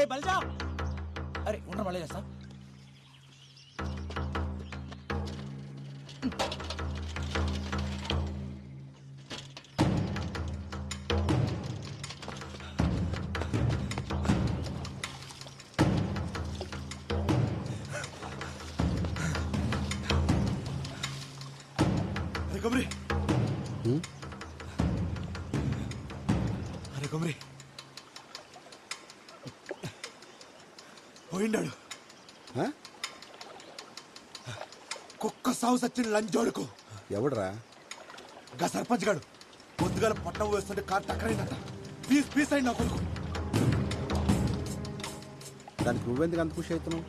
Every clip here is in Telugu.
ఏ బల్జా, అరే ఉన్న మళ్ళీ చేస్తా. అరే కొమరి పోయిండాడు. కుక్క సాగు సచ్చిన లంచోడుకు. ఎవడరా? గా సర్పంచ్ గాడు పొద్దుగాల పట్నం వేస్తుంటే కారు టక్కరైందట. పీస్ పీస్ అయింది నా కొడుకు. దానికి నువ్వెందుకు అంత ఖుషి అవుతున్నావు?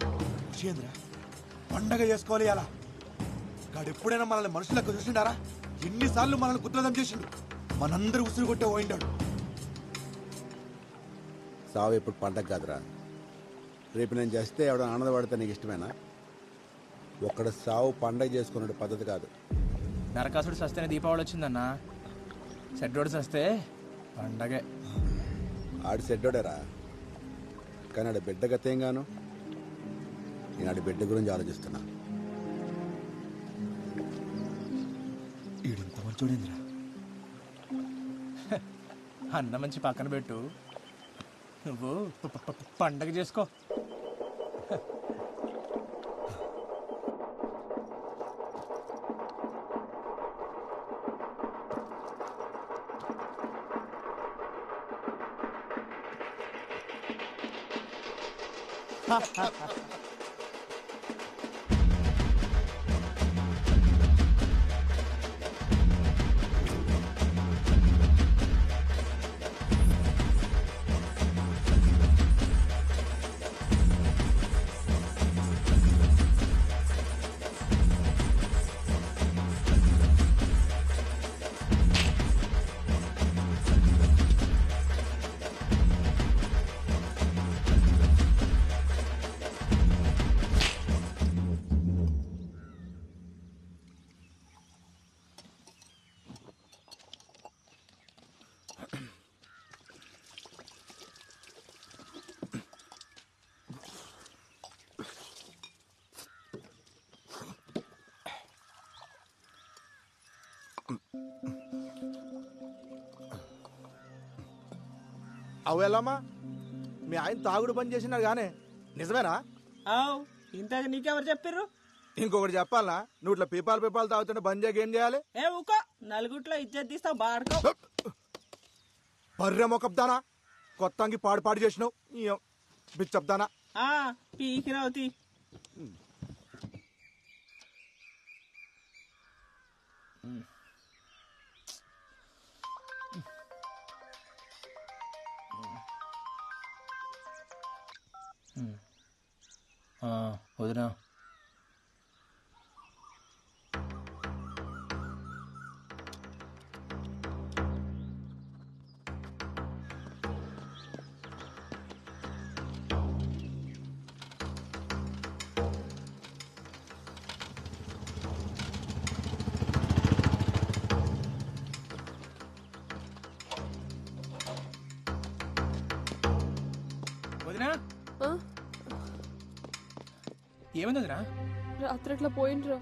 ఖుషి ఏందిరా, పండగ చేసుకోవాలి అలా. గాడు ఎప్పుడైనా మనల్ని మనుషులకు చూసిండారా? ఎన్నిసార్లు మనల్ని కుట్రదం చేసిండు. మనందరూ ఉసురు కొట్టే పోయిండాడు. సావు ఎప్పుడు పండగ కాదురా. రేపు నేను చేస్తే ఎవడ ఆనందపడితే నీకు ఇష్టమేనా? ఒక్కడ సావు పండగ చేసుకునే పద్ధతి కాదు. నరకాసుడు సస్తేనే దీపావళి వచ్చిందన్నా. సెడ్డోడు సస్తే పండగే. ఆడి సెడ్డోడేరా, కానీ ఆడి బిడ్డ గతేం గాను. నేను ఆడి బిడ్డ గురించి ఆలోచిస్తున్నా. ఈడింత మంచోడేంద్రా. అన్న మంచి పక్కన పెట్టు, నువ్వు పండగ చేసుకో. అవు ఎలామా, మీ ఆయన తాగుడు బంద్ చేసినారు గానే, నిజమేనా? ఇంతకు నీకెవరు చెప్పారు? ఇంకొకటి చెప్పాలనా, నువ్వు ఇట్లా పీపాలు తాగుతుంటే బంద్ చేయక ఏం చేయాలి? ఏ ఊకో, నలుగుట్లో ఇజ్జత్ తీస్తావు బాడుకో. బర్రె మొకబ్దానా, కొత్తంగి పాడు చేసినావు బిచ్చబ్దానా. పీకినవుతి. వదినా, వదినా ఏమైంది వదినా? రాత్రి అట్లా పోయిండ్రా,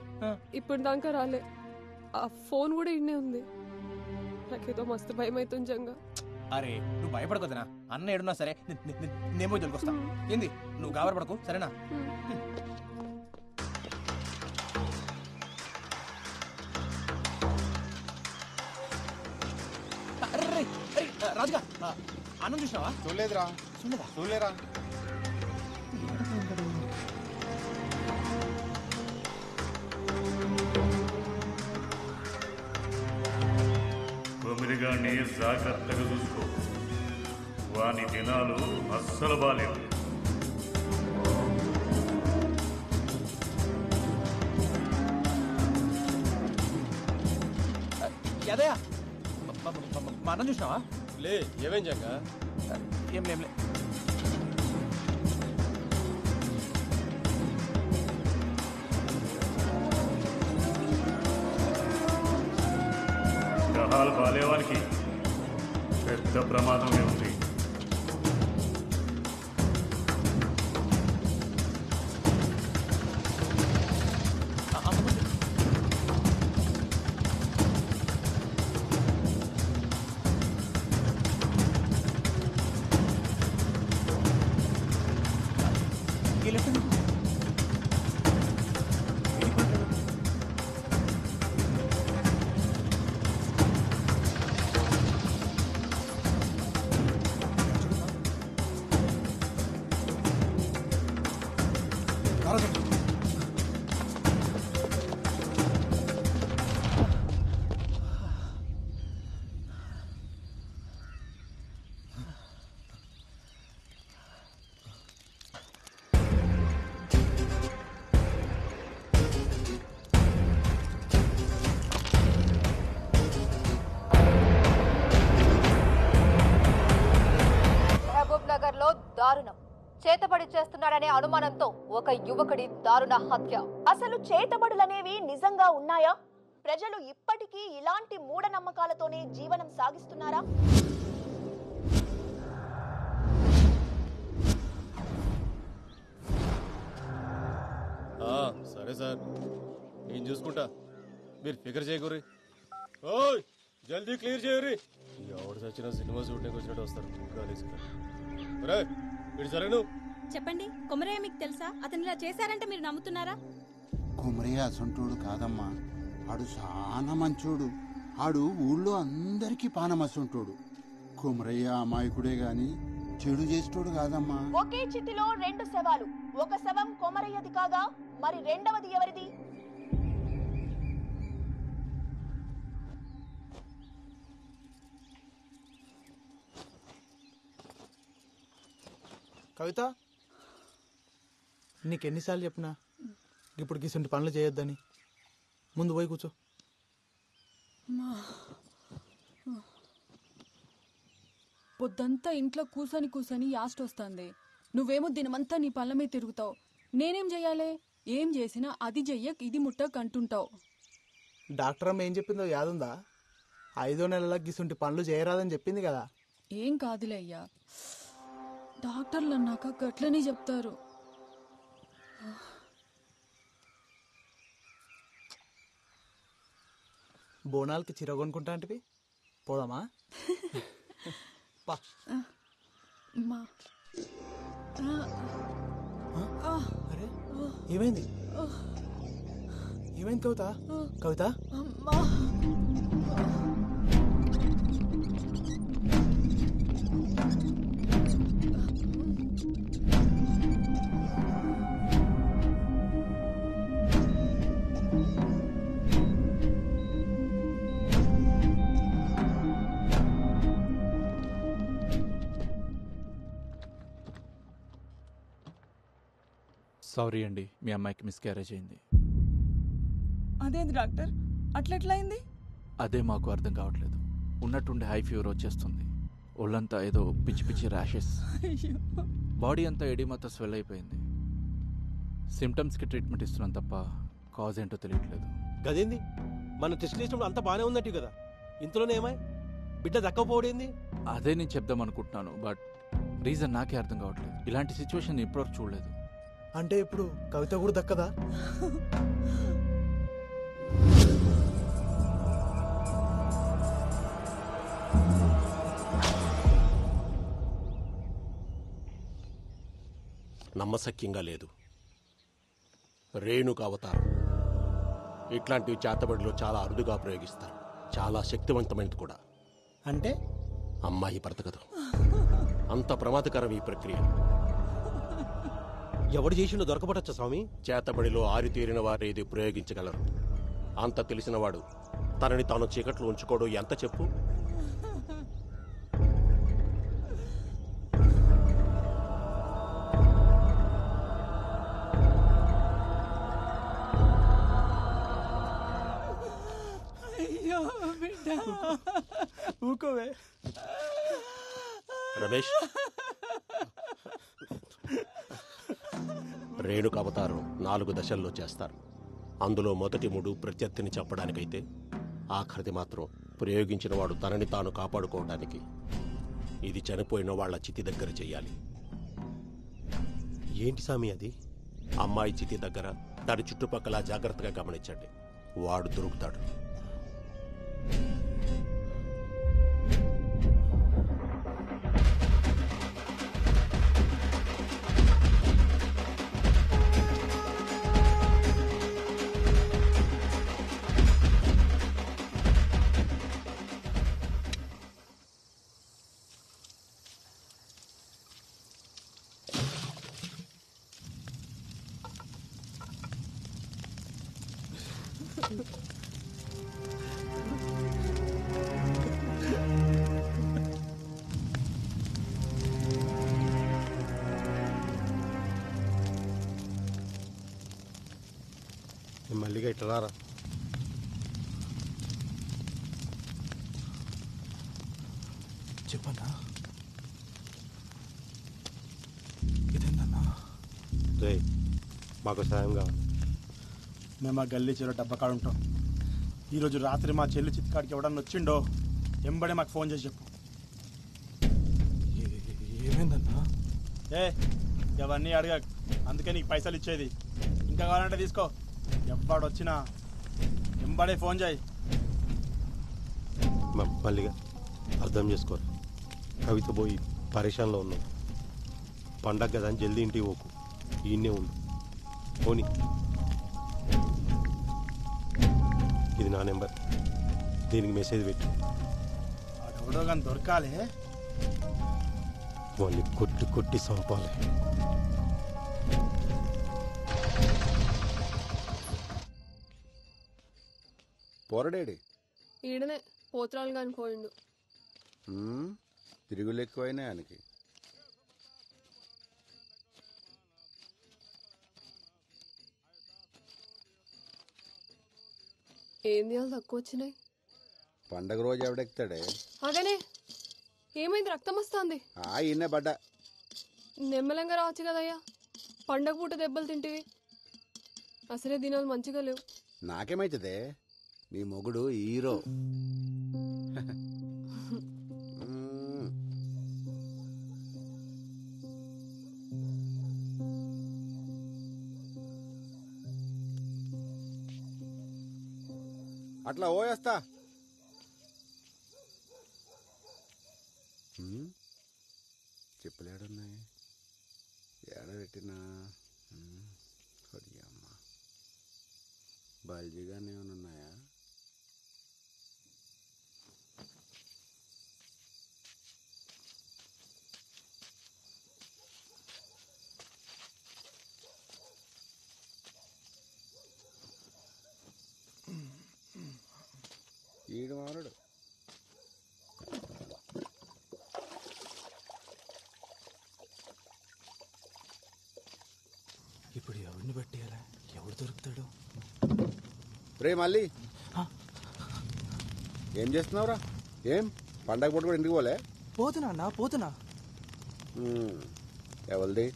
ఇప్పుడు దాకా రాలే. ఆ ఫోన్ కూడా ఇన్నే ఉంది. నాకేదో మస్తు భయం అవుతుంది జంగా. అరే నువ్వు భయపడకొద్దునా, అన్న ఏడున్నా సరే నేను పోయి తొలికొస్తా. ఏంది నువ్వు గాబరపడకు, సరేనా? రాజుగా అన్నం చూసినావా? చూడలేదురా. చూడలేరా? కొమిరిగాన్ని జాగ్రత్తగా చూసుకో, వాని దినాలు అస్సలు బాలేవు. అదయా మా అన్నం చూసినావా? లే, ఏమేం జంగా? ఏం లేంలే. గ్రహాలు బాలేవానికి పెద్ద ప్రమాదమే ఉంది. చేతబడి చేస్తున్నాడనే అనుమానంతో ఒక యువకుడి దారుణ హత్య. అసలు చేతబడులనేవి నిజంగా ఉన్నాయా? ప్రజలు ఇప్పటికీ ఇలాంటి మూఢనమ్మకాలతోనే జీవనం సాగిస్తున్నారా? సరే సార్, నేను చూసుకుంటా, మీరు ఫికర్ చేయకూరి. ఓయ్ జల్దీ క్లియర్ చేయరి. ఎవరు చచ్చిన సినిమా షూటింగ్ వచ్చినట్టు వస్తారు. వీడు సరే నువ్వు చెప్పండి. కొమరయ్య మీకు తెలుసా? అతను ఇలా చేశారంటే మీరు నమ్ముతున్నారా? కుమరయ్య అసంటోడు కాదమ్మా, ఆడు చాలా మంచోడు. ఆడు ఊళ్ళో అందరికీ పానమసంటోడు. కుమరయ్య అమాయకుడే గాని చెడు చేసేటోడు కాదమ్మా. ఒకే చితిలో 2 శవాలు. ఒక శవం కొమరయ్యది కాగా మరి రెండవది ఎవరిది? కవిత, నీకెన్నిసార్లు చెప్పినా ఇప్పుడు గిసుంటి పనులు చేయొద్దని. ముందు పోయి కూర్చో. పొద్దంతా ఇంట్లో కూసని యాస్ట్ వస్తుంది. నువ్వేమో దినమంతా నీ పళ్ళ మీద తిరుగుతావు. నేనేం చెయ్యాలి? ఏం చేసినా అది చెయ్యక్ ఇది ముట్టక్ అంటుంటావు. డాక్టర్ అమ్మ ఏం చెప్పిందో యాదుందా? 5వ నెలలకు గిసుంటి పనులు చేయరాదని చెప్పింది కదా. ఏం కాదులే అయ్యా, డాక్టర్లు అన్నాక గట్లనే చెప్తారు. బోనాలకి చీర కొనుక్కుంటా అంటే పోదామా? అరే ఏమైంది? ఏమైంది కవిత? కవిత సారీ అండి, మీ అమ్మాయికి మిస్క్యారేజ్ అయింది. అదేంది డాక్టర్, అట్లెట్లయింది? అదే మాకు అర్థం కావట్లేదు. ఉన్నట్టుండి హై ఫీవర్ వచ్చేస్తుంది. ఒళ్ళంతా ఏదో పిచ్చి పిచ్చి ర్యాషెస్, బాడీ అంతా ఎడిమతో స్వెల్ అయిపోయింది. సిమ్టమ్స్కి ట్రీట్మెంట్ ఇస్తున్నాం తప్ప కాజ్ ఏంటో తెలియట్లేదు. గదేంది, మన టెస్ట్ చేసినప్పుడు అంతా బాగానే ఉందట్టు కదా, ఇంతలోనే ఏమై బిడ్డ దక్కపోవడేంది? అదే నేను చెప్దాం అనుకుంటున్నాను, బట్ రీజన్ నాకే అర్థం కావట్లేదు. ఇలాంటి సిచ్యువేషన్ ఇప్పటివరకు చూడలేదు. అంటే ఇప్పుడు కవిత కూడా దక్కదా? నమ్మశక్యంగా లేదు. రేణుక అవతారం ఇట్లాంటివి చేతబడిలో చాలా అరుదుగా ప్రయోగిస్తారు. చాలా శక్తివంతమైనది కూడా. అంటే అమ్మాయి బ్రతకదు. అంత ప్రమాదకరం ఈ ప్రక్రియ. ఎవడు చేసిండో దొరకబడచ్చా స్వామి? చేతబడిలో ఆరితేరిన వారు ఇది ప్రయోగించగలరు. అంత తెలిసినవాడు తనని తాను చీకట్లో ఉంచుకోవడం ఎంత చెప్పు? ఊకోవే రమేష్. రేణుక అవతారం 4 దశల్లో చేస్తారు. అందులో మొదటి 3 ప్రత్యర్థిని చెప్పడానికైతే ఆఖరిది మాత్రం ప్రయోగించిన వాడు తనని తాను కాపాడుకోవడానికి. ఇది చనిపోయిన వాళ్ల చితి దగ్గర చెయ్యాలి. ఏంటి స్వామి అది? అమ్మాయి చితి దగ్గర దాని చుట్టుపక్కల జాగ్రత్తగా గమనించండి. వాడు దొరుకుతాడు. మల్లిగా ఇట్లా రారా. చెప్పన్నా, ఇదేందా? రే మాకు సాయం కావాలి. మేము ఆ గల్లీ చెరువు డబ్బకాడు ఉంటాం. ఈరోజు రాత్రి మా చెల్లి చిత్తికాడికి ఎవడన్నా వచ్చిండో ఎంబడే మాకు ఫోన్ చేసి చెప్పు. ఏమైందన్నా? అవన్నీ అడగ, అందుకే నీకు పైసలు ఇచ్చేది. ఇంకా కావాలంటే తీసుకో. ఎవడొచ్చినా ఎంబడే ఫోన్ చేయి. మల్లిగా అర్థం చేసుకోరు. కవిత పోయి పరేషాన్లో ఉన్నాం. పండగ కదా అని జల్దీ ఇంటికి పోకు, ఈయన్నే ఉండు. పోనీ, ఇది నా నెంబర్, దీనికి మెసేజ్ పెట్టు. ఎవడో కానీ దొరకాలి, వాళ్ళని కొట్టి కొట్టి చంపాలి. పోరడేడి ఈడనే పోత్రాలు కానీ పోయిండు. తిరుగులు ఎక్కువైనా ఆయనకి. ఏంది వాళ్ళు తక్కువ వచ్చినాయి? పండగ రోజు ఎవడెక్తాడే? అగనే ఏమైంది? రక్తం వస్తుంది. ఈయనే పడ్డా. నెమ్మలంగా రావచ్చు కదయ్యా, పండగ పూట దెబ్బలు తింటివి. అసలే దినాలు మంచిగా లేవు. నాకేమైతుందే, నీ మొగుడు హీరో. అట్లా ఓయేస్తా. చెప్పులేడున్నాయి, ఏడబెట్టినా అమ్మ బల్జీగానే ఉన్నాయా? ఈడు మారడు. ఇప్పుడు ఎవరిని పట్టేయాలా? ఎవడు దొరుకుతాడు? రే మళ్ళీ ఏం చేస్తున్నావురా? ఏం పండగ పూట కూడా ఇంటికి పోలే? పోతున్నా పోతున్నా. ఎవరిది?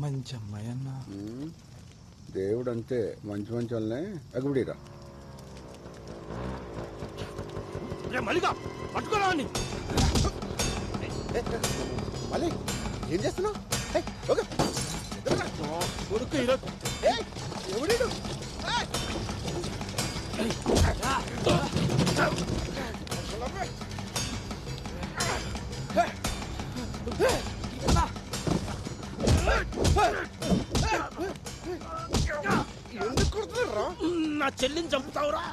మంచి అమ్మాయి అన్న. దేవుడు అంటే మంచి మంచి వాళ్ళనే ఎగుబడిరా. మల్లిగా పట్టుకోరా. మళ్ళీ ఏం చేస్తున్నావు? కొడుకు ఎవడు? ఎందుకు కొడుతున్నారా? నా చెల్లిని చంపుతావురా?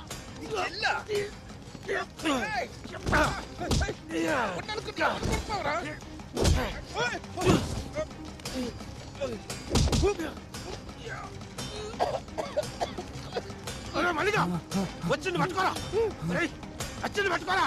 మల్లిగా వచ్చింది పట్టుకోరా. వచ్చింది పట్టుకోరా.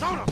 Sauna!